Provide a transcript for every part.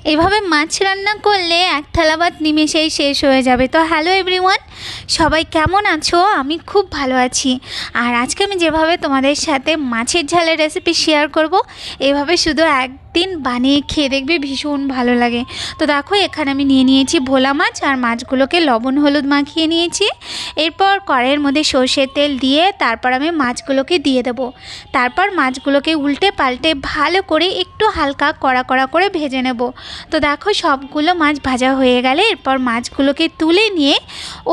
এভাবে মাছ রান্না করলে এক থালা ভাত নিমেষেই শেষ হয়ে যাবে। তো হ্যালো এভরিওয়ান, সবাই কেমন আছো? আমি খুব ভালো আছি। আর আজকে আমি যেভাবে তোমাদের সাথে মাছের ঝালের রেসিপি শেয়ার করব, এভাবে শুধু একদিন বানিয়ে খেয়ে দেখবে, ভীষণ ভালো লাগে। তো দেখো, এখানে আমি নিয়ে নিয়েছি ভোলা মাছ, আর মাছগুলোকে লবণ হলুদ মাখিয়ে নিয়েছি। এরপর কড়াইয়ের মধ্যে সর্ষের তেল দিয়ে তারপর আমি মাছগুলোকে দিয়ে দেবো। তারপর মাছগুলোকে উল্টে পাল্টে ভালো করে একটু হালকা কড়া কড়া করে ভেজে নেব। তো দেখো, সবগুলো মাছ ভাজা হয়ে গেলে এরপর মাছগুলোকে তুলে নিয়ে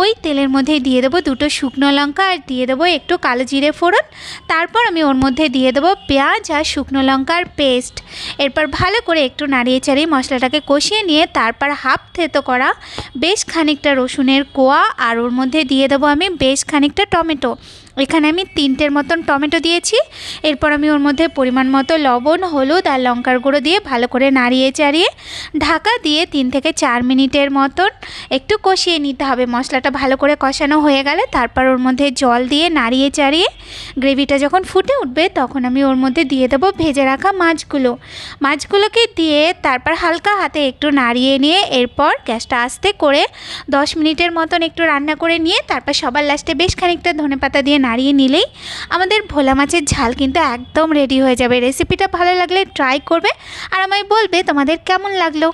ওই তেলের মধ্যে দিয়ে দেবো দুটো শুকনো লঙ্কা, আর দিয়ে দেবো একটু কালো জিরে ফোড়ন। তারপর আমি ওর মধ্যে দিয়ে দেবো পেঁয়াজ আর শুকনো লঙ্কার পেস্ট। এরপর ভালো করে একটু নাড়িয়ে চাড়িয়ে মশলাটাকে কষিয়ে নিয়ে তারপর হাফ থেতো করা বেশ খানিকটা রসুনের কোয়া, আর ওর মধ্যে দিয়ে দেবো আমি বেশ খানিকটা টমেটো। এখানে আমি 3টের মতন টমেটো দিয়েছি। এরপর আমি ওর মধ্যে পরিমাণ মতো লবণ হলুদ আর লঙ্কার গুঁড়ো দিয়ে ভালো করে নাড়িয়ে চাড়িয়ে ঢাকা দিয়ে 3 থেকে 4 মিনিটের মতন একটু কষিয়ে নিতে হবে। মশলাটা ভালো করে কষানো হয়ে গেলে তারপর ওর মধ্যে জল দিয়ে নাড়িয়ে চাড়িয়ে গ্রেভিটা যখন ফুটে উঠবে তখন আমি ওর মধ্যে দিয়ে দেবো ভেজে রাখা মাছগুলোকে দিয়ে তারপর হালকা হাতে একটু নাড়িয়ে নিয়ে এরপর গ্যাসটা আস্তে করে 10 মিনিটের মতন একটু রান্না করে নিয়ে তারপর সবার লাস্টে বেশ খানিকটা ধনেপাতা দিয়ে নাড়িয়ে নিলেই আমাদের ভোলা মাছের ঝাল কিন্তু একদম রেডি হয়ে যাবে। রেসিপিটা ভালো লাগলে ট্রাই করবে আর আমায় বলবে তোমাদের কেমন লাগলো।